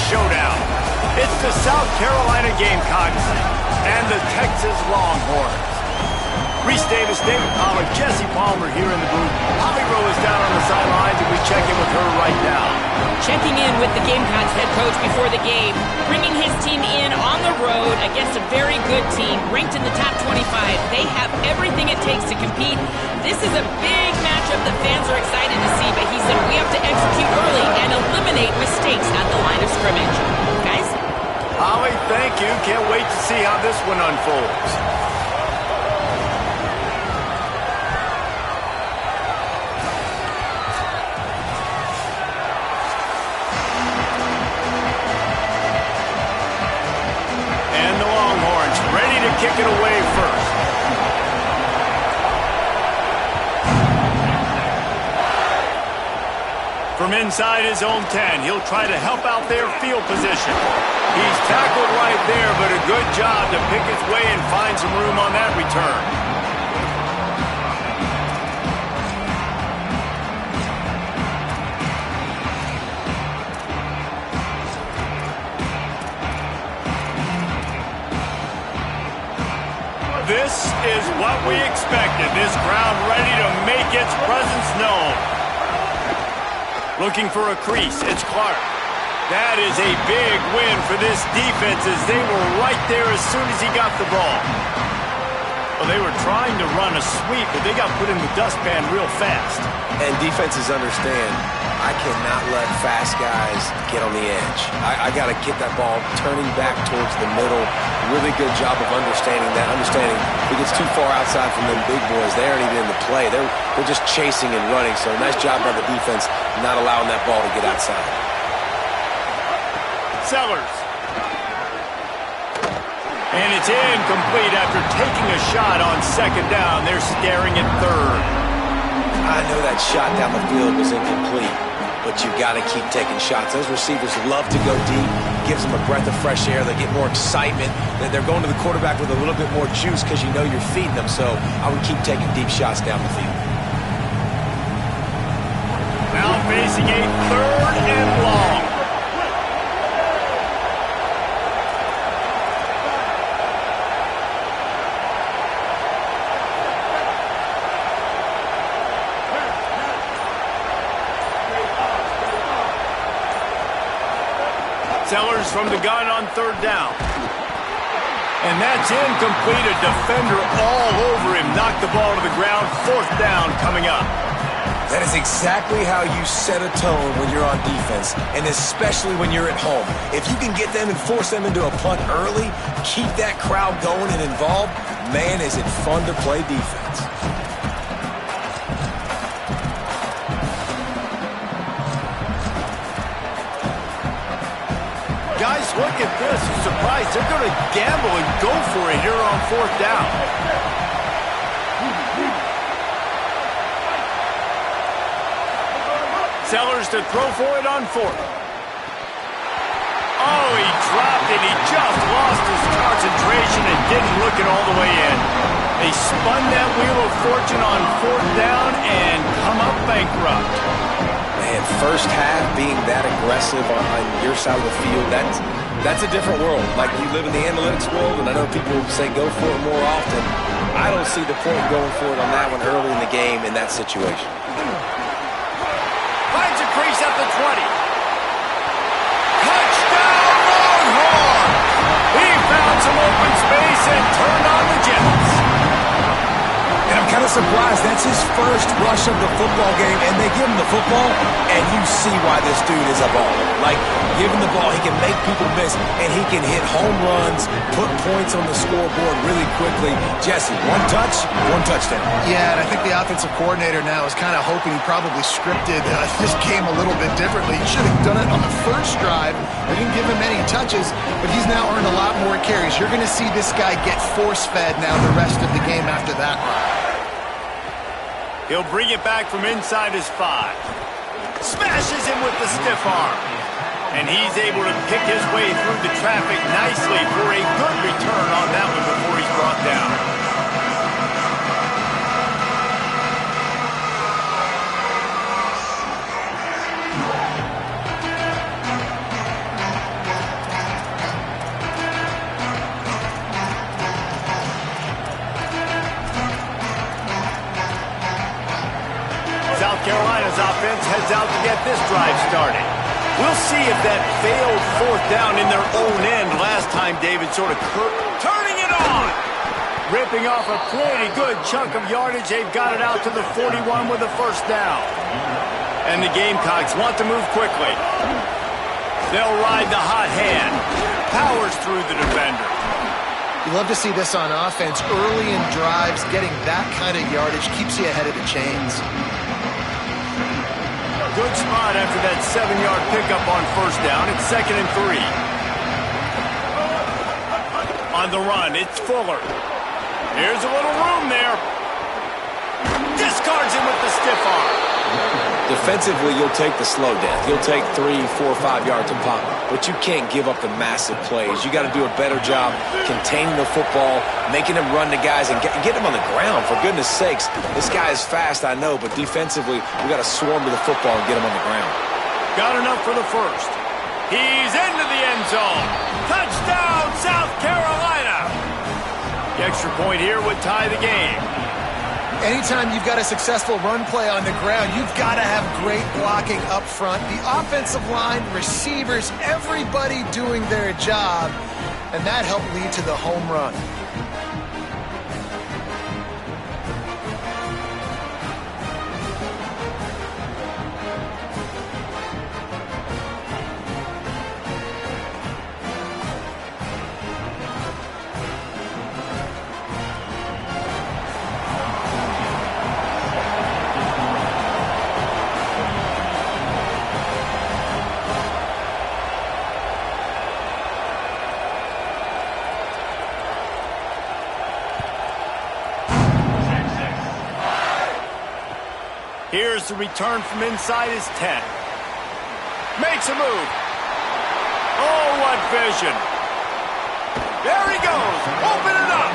showdown. It's the South Carolina Gamecocks and the Texas Longhorns. Reese Davis, David Pollack, Jesse Palmer here in the booth. Holly Rowe is down on the sidelines, and we check in with her right now. Checking in with the Gamecocks head coach before the game, bringing his team in on the road against a very good team, ranked in the top 25. They have everything it takes to compete. This is a big matchup that fans are excited to see, but he said we have to execute early and eliminate mistakes at the line of scrimmage. Guys? Holly, thank you. Can't wait to see how this one unfolds. Kick it away first. From inside his own 10, he'll try to help out their field position. He's tackled right there, but a good job to pick his way and find some room on that return. This is what we expected. This crowd ready to make its presence known. Looking for a crease. It's Clark. That is a big win for this defense as they were right there as soon as he got the ball. Well, they were trying to run a sweep, but they got put in the dustpan real fast. And defenses understand, I cannot let fast guys get on the edge. I got to get that ball turning back towards the middle. Really good job of understanding that. If it gets too far outside from them big boys, they aren't even in the play. They're just chasing and running. So nice job by the defense not allowing that ball to get outside. Sellers. And it's incomplete after taking a shot on second down. They're staring at third. I know that shot down the field was incomplete, but you got to keep taking shots. Those receivers love to go deep. Gives them a breath of fresh air. They get more excitement. They're going to the quarterback with a little bit more juice because you know you're feeding them. So I would keep taking deep shots down the field. Now facing a third and long. Sellers from the gun on third down. And that's incomplete. A defender all over him. Knocked the ball to the ground. Fourth down coming up. That is exactly how you set a tone when you're on defense, and especially when you're at home. If you can get them and force them into a punt early, keep that crowd going and involved, man, is it fun to play defense. Guys, look at this. I'm surprised they're going to gamble and go for it here on fourth down. Sellers to throw for it on fourth. Oh, he dropped it. He just lost his concentration and didn't look it all the way in. They spun that wheel of fortune on fourth down and come up bankrupt. Man, first half being that aggressive on your side of the field, that's a different world. Like, you live in the analytics world, and I know people say go for it more often. I don't see the point going for it on that one early in the game in that situation. Finds a crease at the 20. Touchdown, Longhorns! He found some open space and turned on the Jets. And I'm kind of surprised that's his first rush of the football game, and they give him the football, and you see why this dude is a baller. Like, give him the ball, he can make people miss, and he can hit home runs, put points on the scoreboard really quickly. Jesse, one touchdown. Yeah, and I think the offensive coordinator now is kind of hoping he probably scripted this game a little bit differently. He should have done it on the first drive. They didn't give him any touches, but he's now earned a lot more carries. You're going to see this guy get force-fed now the rest of the game after that run. He'll bring it back from inside his 5. Smashes him with the stiff arm. And he's able to pick his way through the traffic nicely for a good return on that one before he's brought down. offense heads out to get this drive started. We'll see if that failed fourth down in their own end last time David sort of turning it on. Ripping off a pretty good chunk of yardage. They've got it out to the 41 with a first down. And the Gamecocks want to move quickly. They'll ride the hot hand. Powers through the defender. You love to see this on offense. Early in drives, getting that kind of yardage keeps you ahead of the chains. Good spot after that 7-yard pickup on first down. It's 2nd and 3. On the run, it's Fuller. Here's a little room there. Discards him with the stiff arm. Defensively, you'll take the slow death. You'll take 3, 4, 5 yards a pop, but you can't give up the massive plays. You got to do a better job containing the football, making them run to guys, and get them on the ground. For goodness sakes, this guy is fast, I know, but defensively, we got to swarm to the football and get him on the ground. Got enough for the first. He's into the end zone. Touchdown, South Carolina. The extra point here would tie the game. Anytime you've got a successful run play on the ground, you've got to have great blocking up front. The offensive line, receivers, everybody doing their job, and that helped lead to the home run. Here's the return from inside his 10. Makes a move. Oh, what vision. There he goes. Open it up.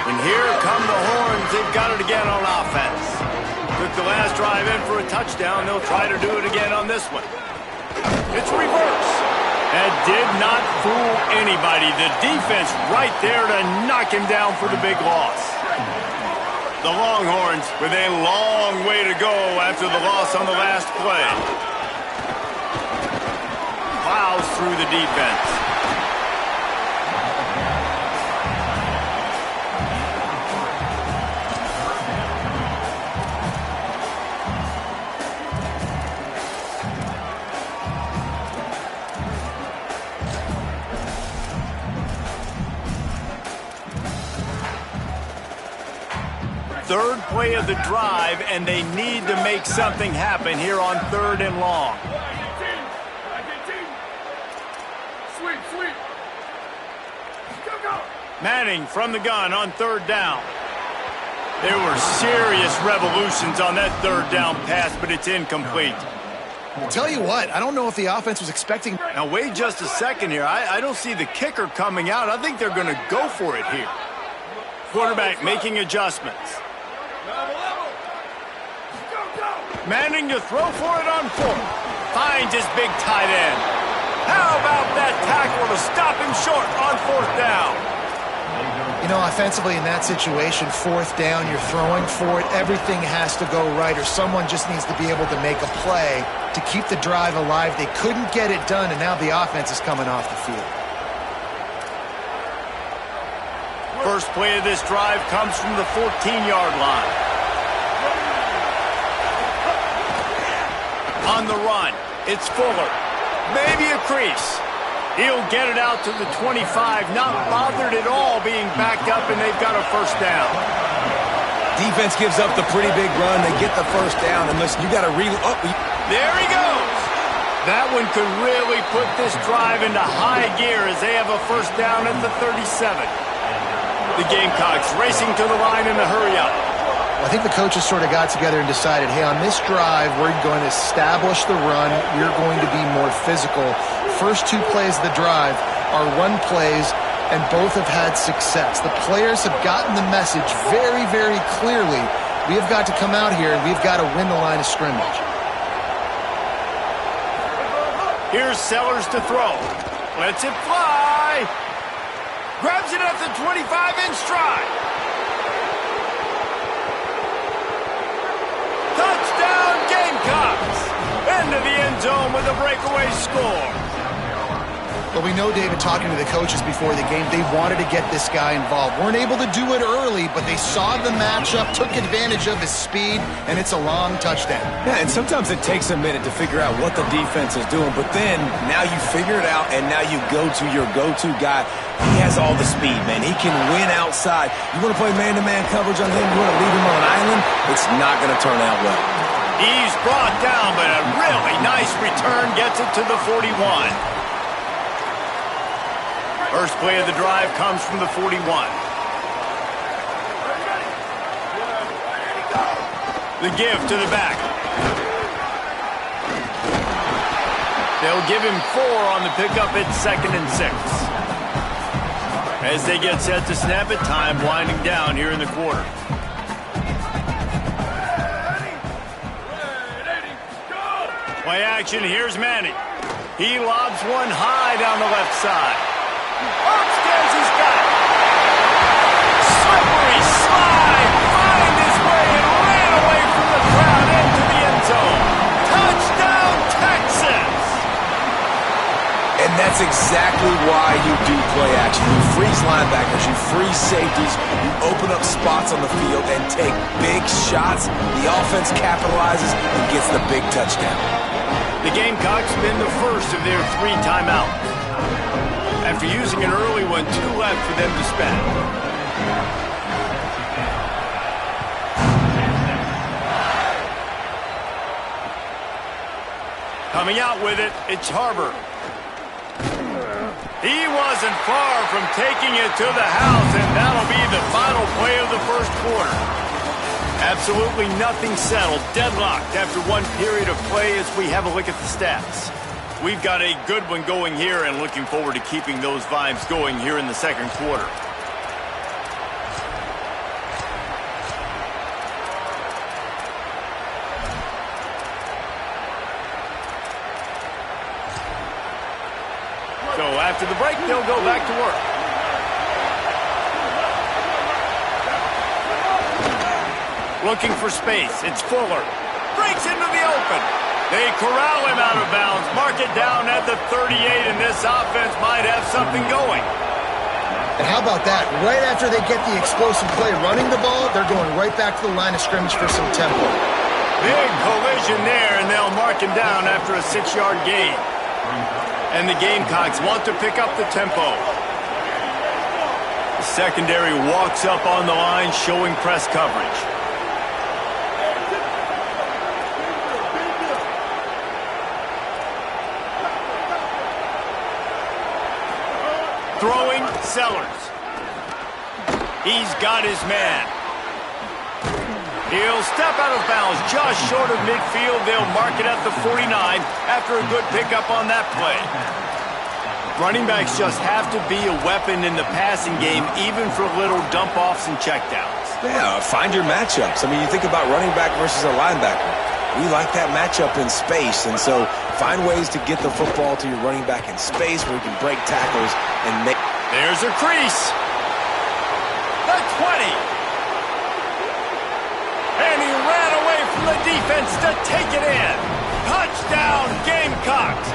And here come the horns. They've got it again on offense. Took the last drive in for a touchdown. They'll try to do it again on this one. It's reverse. That did not fool anybody. The defense right there to knock him down for the big loss. The Longhorns with a long way to go after the loss on the last play. Plows through the defense. Third play of the drive, and they need to make something happen here on 3rd and long. Manning from the gun on 3rd down. There were serious revolutions on that 3rd down pass, but it's incomplete. I'll tell you what, I don't know if the offense was expecting... Now, wait just a second here. I don't see the kicker coming out. I think they're going to go for it here. Quarterback making adjustments. Manning to throw for it on 4th. Finds his big tight end. How about that tackle to stop him short on 4th down? You know, offensively in that situation, 4th down, you're throwing for it. Everything has to go right, or someone just needs to be able to make a play to keep the drive alive. They couldn't get it done, and now the offense is coming off the field. First play of this drive comes from the 14-yard line. On the run, it's Fuller. Maybe a crease. He'll get it out to the 25, not bothered at all being backed up, and they've got a first down. Defense gives up the pretty big run. They get the first down, and listen, you got to There he goes. That one could really put this drive into high gear as they have a first down at the 37. The Gamecocks racing to the line in a hurry-up. I think the coaches sort of got together and decided, hey, on this drive, we're going to establish the run. We're going to be more physical. First 2 plays of the drive are run plays, and both have had success. The players have gotten the message very, very clearly. We have got to come out here, and we've got to win the line of scrimmage. Here's Sellers to throw. Lets it fly. Grabs it at the 25 in stride. Touchdown Gamecocks! Into the end zone with a breakaway score. Well, we know, David, talking to the coaches before the game, they wanted to get this guy involved. Weren't able to do it early, but they saw the matchup, took advantage of his speed, and it's a long touchdown. Yeah, and sometimes it takes a minute to figure out what the defense is doing, but then now you figure it out, and now you go to your go-to guy. He has all the speed, man. He can win outside. You want to play man-to-man coverage on him? You want to leave him on an island? It's not going to turn out well. He's brought down, but a really nice return gets it to the 41. First play of the drive comes from the 41. The give to the back. They'll give him 4 on the pickup at 2nd and 6. As they get set to snap it, time winding down here in the quarter. Play action, here's Manning. He lobs one high down the left side. Upstairs he's got it. Slippery slide. Find his way and ran away from the crowd into the end zone. Touchdown, Texas! And that's exactly why you do play action. You freeze linebackers, you freeze safeties, you open up spots on the field and take big shots. The offense capitalizes and gets the big touchdown. The Gamecocks spend the first of their 3 timeouts. After using an early one, 2 left for them to spend. Coming out with it, it's Harbor. He wasn't far from taking it to the house, and that'll be the final play of the first quarter. Absolutely nothing settled, deadlocked after one period of play as we have a look at the stats. We've got a good one going here and looking forward to keeping those vibes going here in the second quarter. So after the break, they'll go back to work. Looking for space, it's Fuller. Breaks into the open. They corral him out of bounds, mark it down at the 38, and this offense might have something going. And how about that? Right after they get the explosive play running the ball, they're going right back to the line of scrimmage for some tempo. Big collision there, and they'll mark him down after a 6-yard gain. And the Gamecocks want to pick up the tempo. The secondary walks up on the line, showing press coverage. Throwing, Sellers. He's got his man. He'll step out of bounds just short of midfield. They'll mark it at the 49 after a good pickup on that play. Running backs just have to be a weapon in the passing game, even for little dump-offs and checkdowns. Yeah, find your matchups. I mean, you think about running back versus a linebacker. We like that matchup in space, and so find ways to get the football to your running back in space where you can break tackles and make... There's a crease. The 20. And he ran away from the defense to take it in. Touchdown, Gamecocks.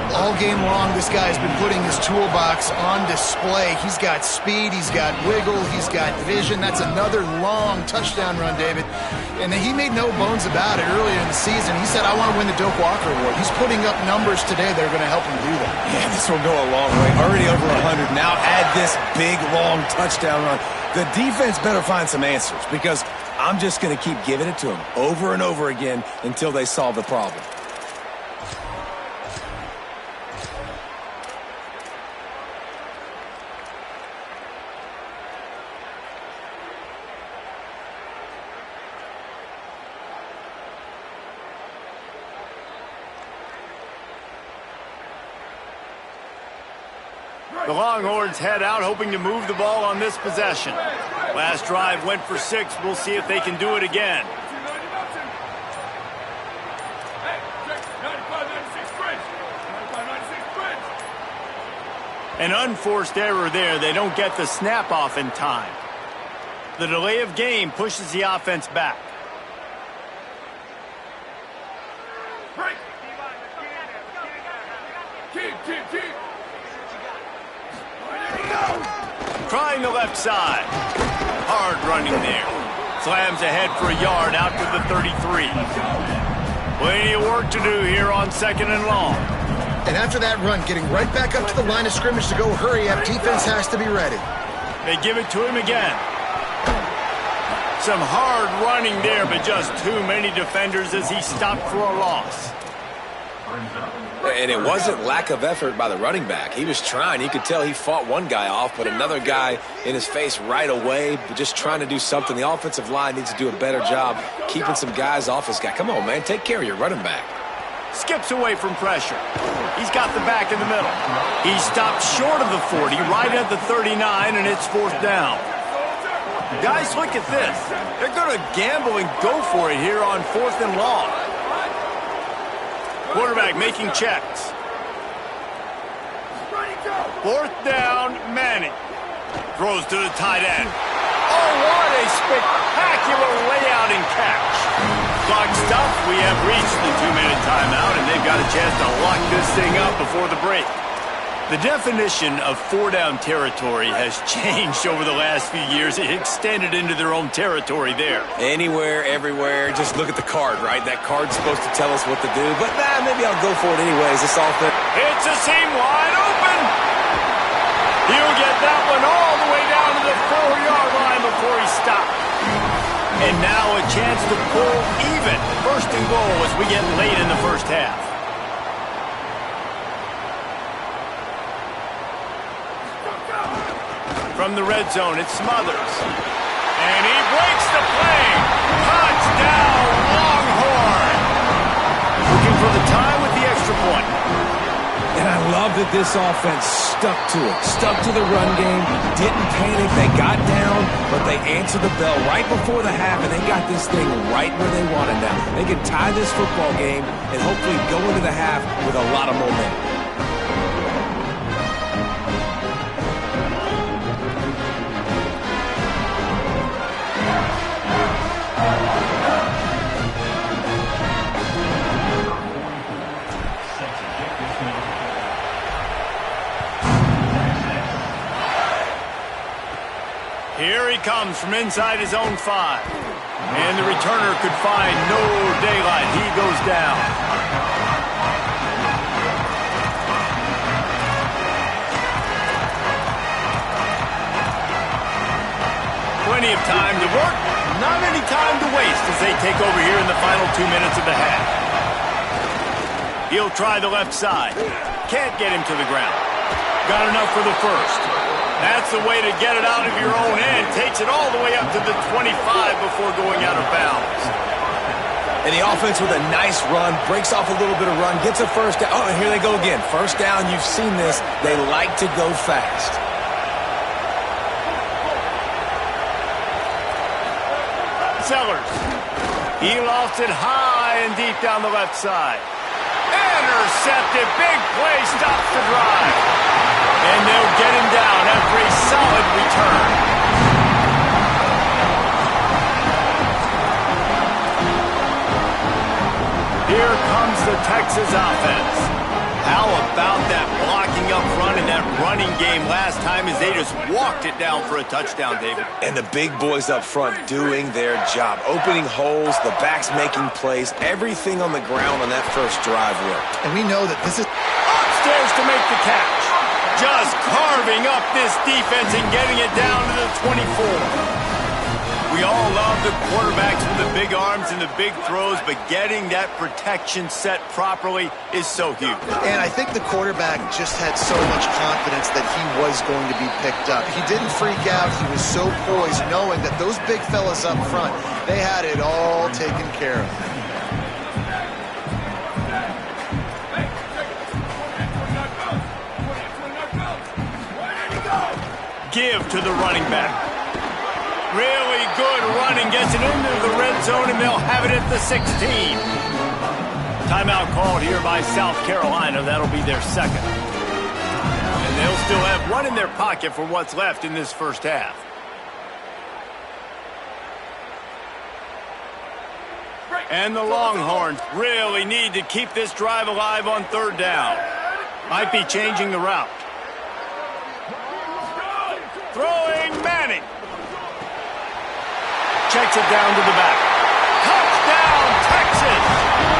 All game long, this guy's been putting his toolbox on display. He's got speed, he's got wiggle, he's got vision. That's another long touchdown run, David. And he made no bones about it earlier in the season. He said, I want to win the Doak Walker Award. He's putting up numbers today that are going to help him do that. Yeah, this will go a long way. Already over 100. Now add this big, long touchdown run. The defense better find some answers because I'm just going to keep giving it to them over and over again until they solve the problem. The Longhorns head out hoping to move the ball on this possession. Last drive went for 6. We'll see if they can do it again. An unforced error there. They don't get the snap off in time. The delay of game pushes the offense back. Trying the left side. Hard running there. Slams ahead for a yard out to the 33. Plenty of work to do here on 2nd and long. And after that run, getting right back up to the line of scrimmage to go hurry up, defense has to be ready. They give it to him again. Some hard running there, but just too many defenders as he stopped for a loss. And it wasn't lack of effort by the running back. He was trying. You could tell he fought one guy off, but another guy in his face right away, just trying to do something. The offensive line needs to do a better job keeping some guys off his guy. Come on, man. Take care of your running back. Skips away from pressure. He's got the back in the middle. He stopped short of the 40, right at the 39, and it's 4th down. Guys, look at this. They're going to gamble and go for it here on 4th and long. Quarterback making checks. 4th down, Manning. Throws to the tight end. Oh, what a spectacular layout and catch. Clock stopped. We have reached the 2-minute timeout, and they've got a chance to lock this thing up before the break. The definition of 4-down territory has changed over the last few years. It extended into their own territory there. Anywhere, everywhere, just look at the card, right? That card's supposed to tell us what to do, but maybe I'll go for it anyways. This offense. It's a seam wide open. He'll get that one all the way down to the 4-yard line before he stopped. And now a chance to pull even. 1st and goal as we get late in the first half. From the red zone, it's Smothers. And he breaks the play. Touchdown, Longhorn. Looking for the tie with the extra point. And I love that this offense stuck to it. Stuck to the run game. Didn't panic. They got down, but they answered the bell right before the half, and they got this thing right where they wanted now. They can tie this football game and hopefully go into the half with a lot of momentum. Here he comes from inside his own 5. And the returner could find no daylight. He goes down. Plenty of time to work, not any time to waste as they take over here in the final 2 minutes of the half. He'll try the left side. Can't get him to the ground. Got enough for the first. That's the way to get it out of your own end. Takes it all the way up to the 25 before going out of bounds. And the offense with a nice run, breaks off a little bit of run, gets a first down. Oh, and here they go again. First down, you've seen this. They like to go fast. Sellers. He lofts it high and deep down the left side. Intercepted. Big play. Stops the drive. And they'll get him down after a solid return. Here comes the Texas offense. How about that blocking up front and that running game last time as they just walked it down for a touchdown, David? And the big boys up front doing their job. Opening holes, the backs making plays. Everything on the ground on that first drive worked. And we know that this is upstairs to make the catch. Just carving up this defense and getting it down to the 24. We all love the quarterbacks with the big arms and the big throws, but getting that protection set properly is so huge. And I think the quarterback just had so much confidence that he was going to be picked up. He didn't freak out. He was so poised, knowing that those big fellas up front, they had it all taken care of. Give to the running back. Really good running, gets it into the red zone, and they'll have it at the 16. Timeout called here by South Carolina. That'll be their second. And They'll still have one in their pocket for what's left in this first half. And the Longhorns really need to keep this drive alive on third down. Might be changing the route. Throwing Manning. Checks it down to the back. Touchdown, Texas!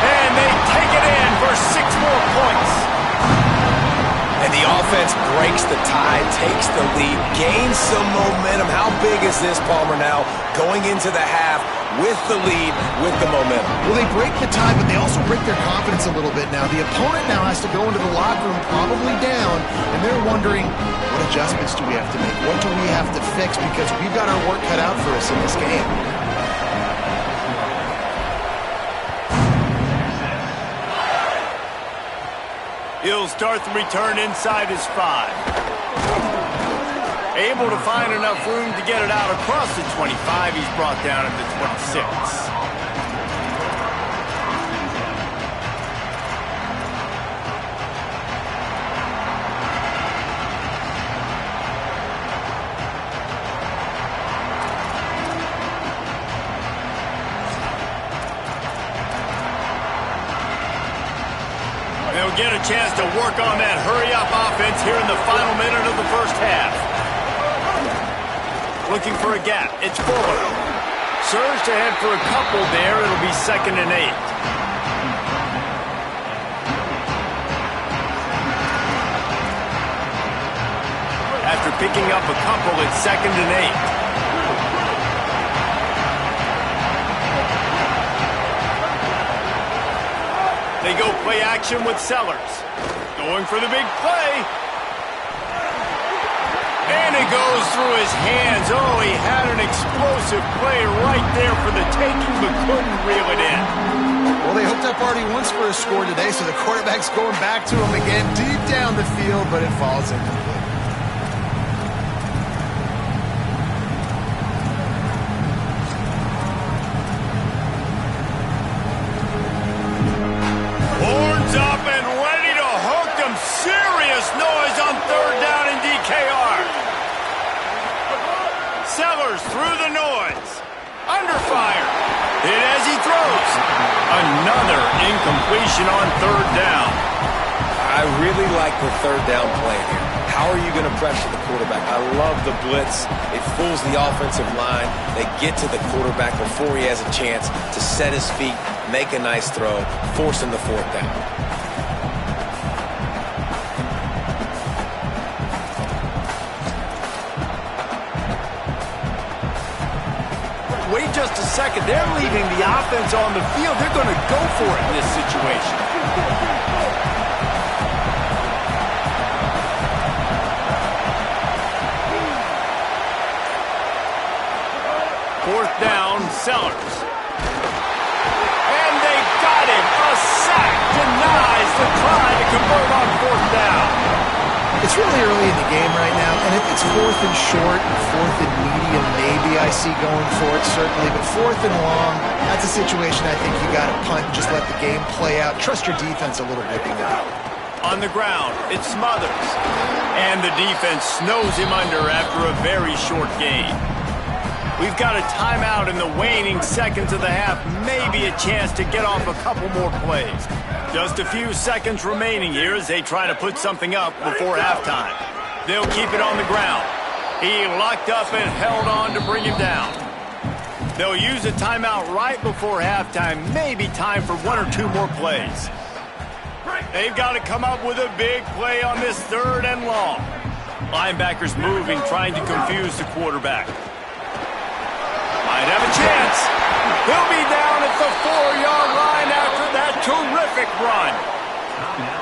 And they take it in for 6 more points. And the offense breaks the tie, takes the lead, gains some momentum. How big is this, Palmer, now going into the half with the lead, with the momentum? Well, they break the tie, but they also break their confidence a little bit now. The opponent now has to go into the locker room probably down, and they're wondering, what adjustments do we have to make? What do we have to fix? Because we've got our work cut out for us in this game. He'll start the return inside his 5. Able to find enough room to get it out across the 25. He's brought down at the 26. They'll get a chance to work on that hurry-up offense here in the final minute of the first half. Looking for a gap. It's Fuller. Surged ahead for a couple there. It'll be 2nd and 8. After picking up a couple, it's 2nd and 8. They go play action with Sellers. Going for the big play. And it goes through his hands. Oh, he had an explosive play right there for the taking, but couldn't reel it in. Well, they hooked up already once for a score today, so the quarterback's going back to him again deep down the field, but it falls incomplete. Up and ready to hook them. Serious noise on third down in DKR. Sellers through the noise. Under fire. Hit as he throws. Another incompletion on third down. I really like the third down play here. How are you going to pressure the quarterback? I love the blitz. It fools the offensive line. They get to the quarterback before he has a chance to set his feet, make a nice throw, force him to 4th down. Wait just a second. They're leaving the offense on the field. They're going to go for it in this situation. 4th down, Sellers. And they got him. A sack denies the try to convert on 4th down. It's really early in the game right now, and if it's 4th and short, 4th and medium, maybe I see going for it, certainly. But 4th and long, that's a situation I think you got to punt and just let the game play out. Trust your defense a little bit there. On the ground, it's Smothers. And the defense snows him under after a very short gain. We've got a timeout in the waning seconds of the half. Maybe a chance to get off a couple more plays. Just a few seconds remaining here as they try to put something up before halftime. They'll keep it on the ground. He locked up and held on to bring him down. They'll use a timeout right before halftime. Maybe time for 1 or 2 more plays. They've got to come up with a big play on this 3rd and long. Linebackers moving, trying to confuse the quarterback. Might have a chance. He'll be down at the 4-yard line after that terrific run.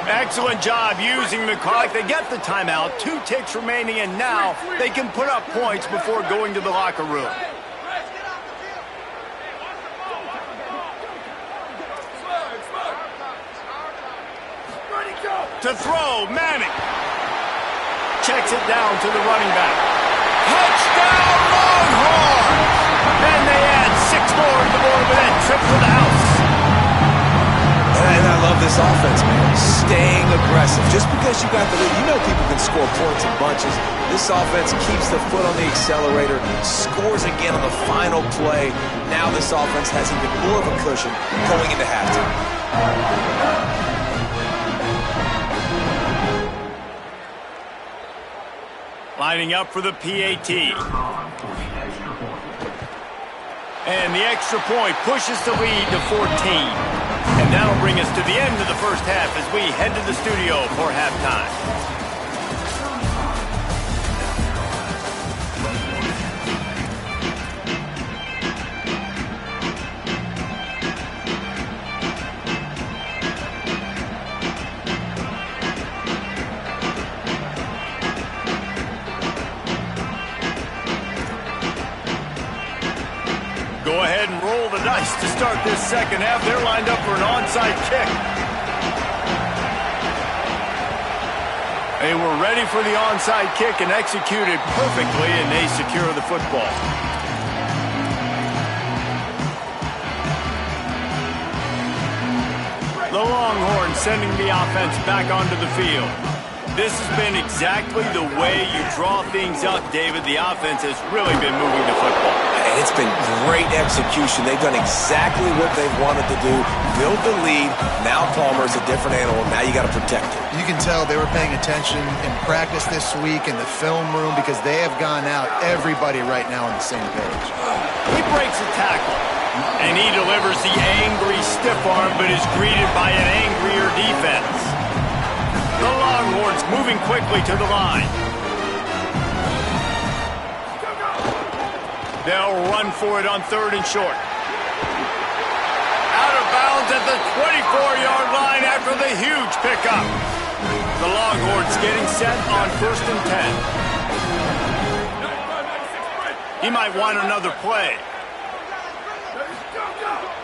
Excellent job using the clock. They get the timeout. 2 ticks remaining, and now they can put up points before going to the locker room. To throw, Manning. Checks it down to the running back. Touchdown, Longhorns! And they add 6 more to the board with that trip to the house. And I love this offense, man. Staying aggressive. Just because you got the lead, you know people can score points in bunches. This offense keeps the foot on the accelerator, scores again on the final play. Now this offense has even more of a cushion going into halftime. Lining up for the PAT. And the extra point pushes the lead to 14. And that'll bring us to the end of the first half as we head to the studio for halftime. Go ahead and roll the dice to start this second half. They're lined up for an onside kick. They were ready for the onside kick and executed perfectly, and they secure the football. The Longhorns sending the offense back onto the field. This has been exactly the way you draw things up, David. The offense has really been moving the football. And it's been great execution. They've done exactly what they've wanted to do. Build the lead. Now Palmer's a different animal. Now you got to protect it. You can tell they were paying attention in practice this week in the film room because they have gone out, everybody right now on the same page. He breaks a tackle, and he delivers the angry stiff arm, but is greeted by an angrier defense. The Longhorns moving quickly to the line. They'll run for it on 3rd and short. Out of bounds at the 24-yard line after the huge pickup. The Longhorns getting set on 1st and 10. He might want another play.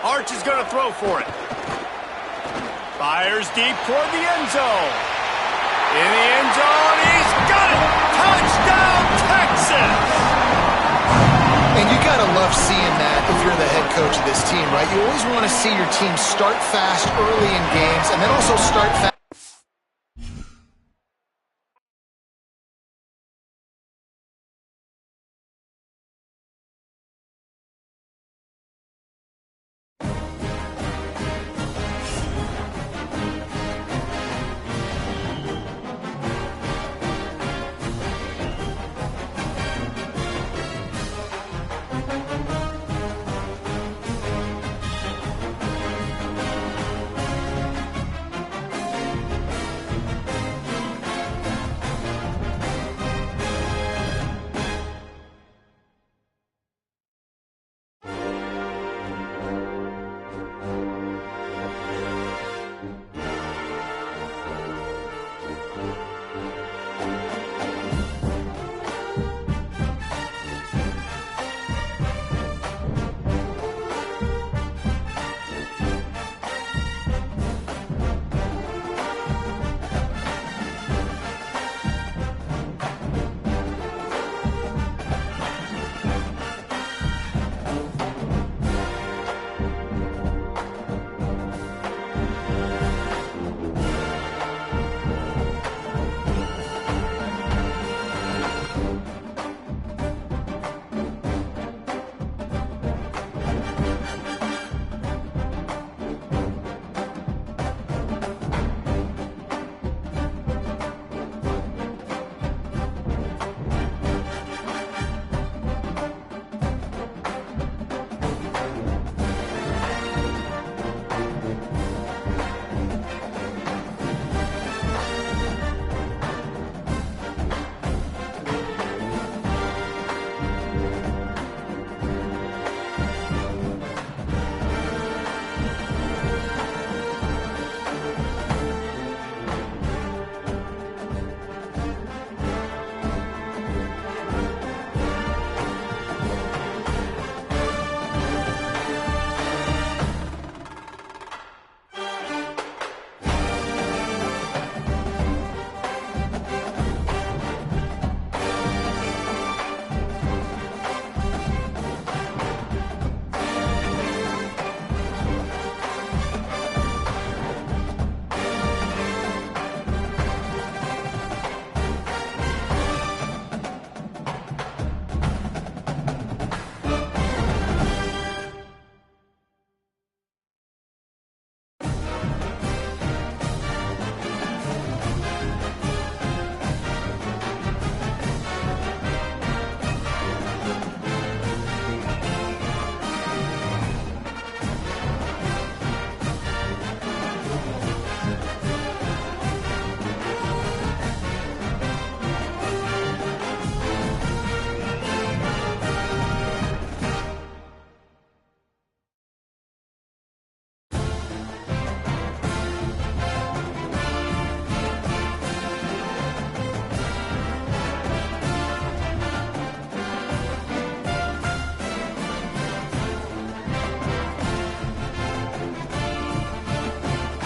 Arch is going to throw for it. Fires deep toward the end zone. In the end zone, he's got it! Touchdown, Texas! And you got to love seeing that if you're the head coach of this team, right? You always want to see your team start fast early in games and then also start fast.